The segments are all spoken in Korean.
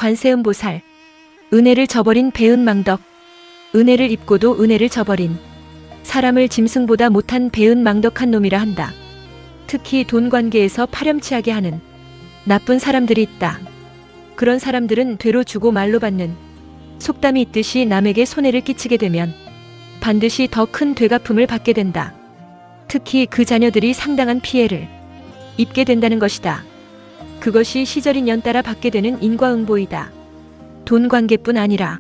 관세음보살. 은혜를 저버린 배은망덕. 은혜를 입고도 은혜를 저버린, 사람을 짐승보다 못한 배은망덕한 놈이라 한다. 특히 돈 관계에서 파렴치하게 하는 나쁜 사람들이 있다. 그런 사람들은 되로 주고 말로 받는 속담이 있듯이 남에게 손해를 끼치게 되면 반드시 더 큰 되갚음을 받게 된다. 특히 그 자녀들이 상당한 피해를 입게 된다는 것이다. 그것이 시절인 연따라 받게 되는 인과응보이다. 돈 관계뿐 아니라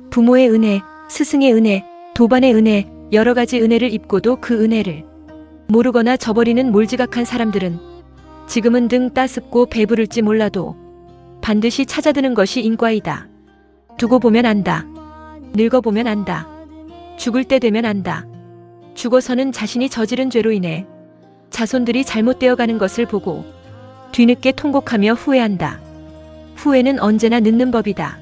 부모의 은혜, 스승의 은혜, 도반의 은혜, 여러 가지 은혜를 입고도 그 은혜를 모르거나 저버리는 몰지각한 사람들은 지금은 등 따숩고 배부를지 몰라도 반드시 찾아드는 것이 인과이다. 두고 보면 안다. 늙어보면 안다. 죽을 때 되면 안다. 죽어서는 자신이 저지른 죄로 인해 자손들이 잘못되어 가는 것을 보고 뒤늦게 통곡하며 후회한다. 후회는 언제나 늦는 법이다.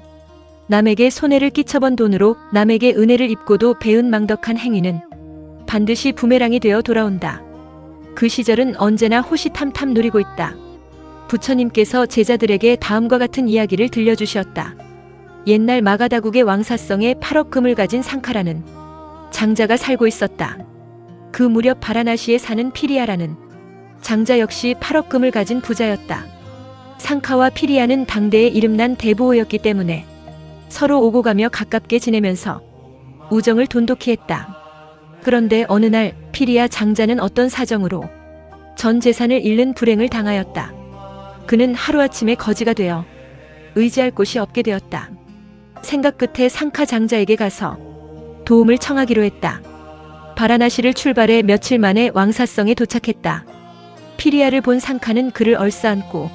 남에게 손해를 끼쳐본 돈으로 남에게 은혜를 입고도 배은망덕한 행위는 반드시 부메랑이 되어 돌아온다. 그 시절은 언제나 호시탐탐 노리고 있다. 부처님께서 제자들에게 다음과 같은 이야기를 들려주셨다. 옛날 마가다국의 왕사성에 8억 금을 가진 상카라는 장자가 살고 있었다. 그 무렵 바라나시에 사는 피리아라는 장자 역시 8억 금을 가진 부자였다. 상카와 피리아는 당대에 이름난 대부호였기 때문에 서로 오고 가며 가깝게 지내면서 우정을 돈독히 했다. 그런데 어느 날 피리아 장자는 어떤 사정으로 전 재산을 잃는 불행을 당하였다. 그는 하루아침에 거지가 되어 의지할 곳이 없게 되었다. 생각 끝에 상카 장자에게 가서 도움을 청하기로 했다. 바라나시를 출발해 며칠 만에 왕사성에 도착했다. 피리아를 본 상카는 그를 얼싸안고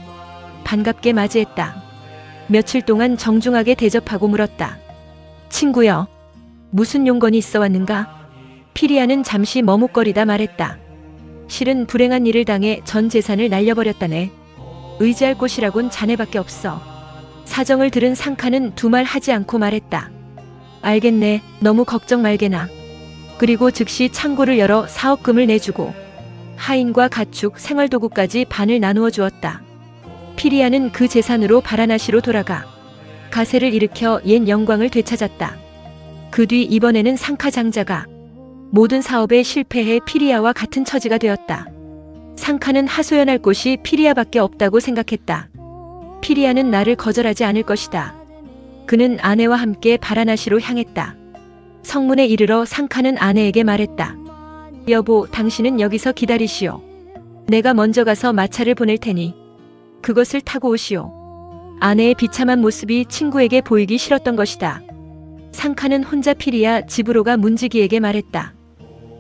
반갑게 맞이했다. 며칠 동안 정중하게 대접하고 물었다. 친구여, 무슨 용건이 있어 왔는가? 피리아는 잠시 머뭇거리다 말했다. 실은 불행한 일을 당해 전 재산을 날려버렸다네. 의지할 곳이라곤 자네밖에 없어. 사정을 들은 상카는 두 말 하지 않고 말했다. 알겠네. 너무 걱정 말게나. 그리고 즉시 창고를 열어 4억 금을 내주고 하인과 가축, 생활도구까지 반을 나누어 주었다. 피리아는 그 재산으로 바라나시로 돌아가 가세를 일으켜 옛 영광을 되찾았다. 그 뒤 이번에는 상카 장자가 모든 사업에 실패해 피리아와 같은 처지가 되었다. 상카는 하소연할 곳이 피리아밖에 없다고 생각했다. 피리아는 나를 거절하지 않을 것이다. 그는 아내와 함께 바라나시로 향했다. 성문에 이르러 상카는 아내에게 말했다. 여보, 당신은 여기서 기다리시오. 내가 먼저 가서 마차를 보낼 테니 그것을 타고 오시오. 아내의 비참한 모습이 친구에게 보이기 싫었던 것이다. 상카는 혼자 피리아 집으로 가 문지기에게 말했다.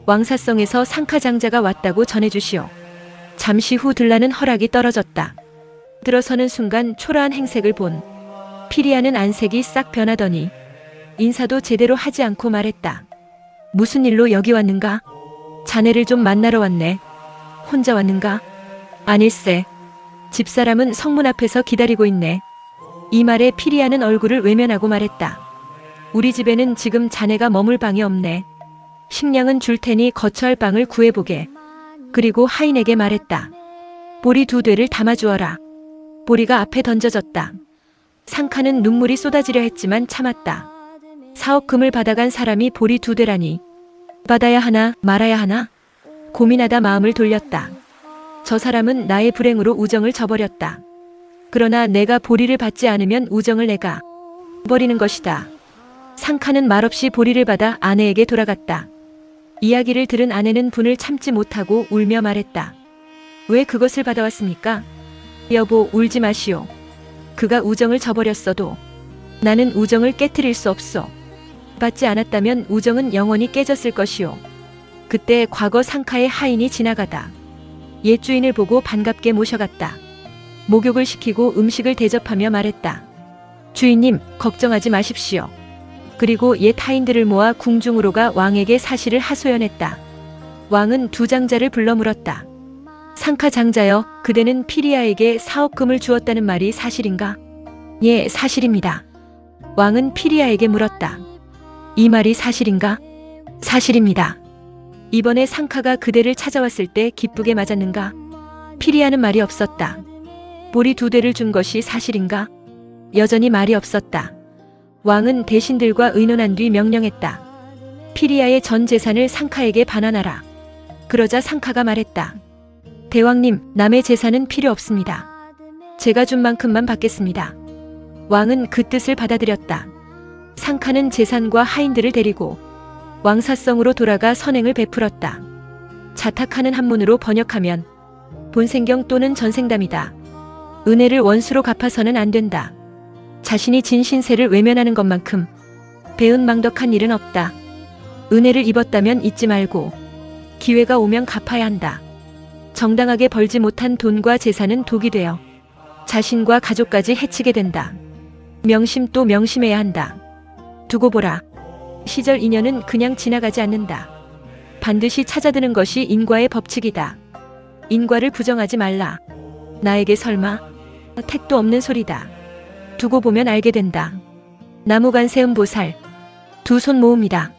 왕사성에서 상카 장자가 왔다고 전해주시오. 잠시 후 들라는 허락이 떨어졌다. 들어서는 순간 초라한 행색을 본 피리아는 안색이 싹 변하더니 인사도 제대로 하지 않고 말했다. 무슨 일로 여기 왔는가? 자네를 좀 만나러 왔네. 혼자 왔는가? 아닐세. 집사람은 성문 앞에서 기다리고 있네. 이 말에 피리아는 얼굴을 외면하고 말했다. 우리 집에는 지금 자네가 머물 방이 없네. 식량은 줄 테니 거처할 방을 구해보게. 그리고 하인에게 말했다. 보리 2대를 담아주어라. 보리가 앞에 던져졌다. 상카는 눈물이 쏟아지려 했지만 참았다. 4억 금을 받아간 사람이 보리 2대라니. 받아야 하나 말아야 하나? 고민하다 마음을 돌렸다. 저 사람은 나의 불행으로 우정을 저버렸다. 그러나 내가 보리를 받지 않으면 우정을 내가 버리는 것이다. 상카는 말없이 보리를 받아 아내에게 돌아갔다. 이야기를 들은 아내는 분을 참지 못하고 울며 말했다. 왜 그것을 받아왔습니까? 여보, 울지 마시오. 그가 우정을 저버렸어도 나는 우정을 깨트릴 수 없소. 받지 않았다면 우정은 영원히 깨졌을 것이오. 그때 과거 상카의 하인이 지나가다 옛 주인을 보고 반갑게 모셔갔다. 목욕을 시키고 음식을 대접하며 말했다. 주인님, 걱정하지 마십시오. 그리고 옛 하인들을 모아 궁중으로 가 왕에게 사실을 하소연했다. 왕은 두 장자를 불러 물었다. 상카 장자여, 그대는 피리아에게 4억 금을 주었다는 말이 사실인가? 예, 사실입니다. 왕은 피리아에게 물었다. 이 말이 사실인가? 사실입니다. 이번에 상카가 그대를 찾아왔을 때 기쁘게 맞았는가? 피리아는 말이 없었다. 보리 2대를 준 것이 사실인가? 여전히 말이 없었다. 왕은 대신들과 의논한 뒤 명령했다. 피리아의 전 재산을 상카에게 반환하라. 그러자 상카가 말했다. 대왕님, 남의 재산은 필요 없습니다. 제가 준 만큼만 받겠습니다. 왕은 그 뜻을 받아들였다. 상카는 재산과 하인들을 데리고 왕사성으로 돌아가 선행을 베풀었다. 자탁하는 한문으로 번역하면 본생경 또는 전생담이다. 은혜를 원수로 갚아서는 안 된다. 자신이 진 신세를 외면하는 것만큼 배은망덕한 일은 없다. 은혜를 입었다면 잊지 말고 기회가 오면 갚아야 한다. 정당하게 벌지 못한 돈과 재산은 독이 되어 자신과 가족까지 해치게 된다. 명심 또 명심해야 한다. 두고 보라. 시절 인연은 그냥 지나가지 않는다. 반드시 찾아드는 것이 인과의 법칙이다. 인과를 부정하지 말라. 나에게 설마 택도 없는 소리다. 두고 보면 알게 된다. 나무관세음보살. 두 손 모읍니다.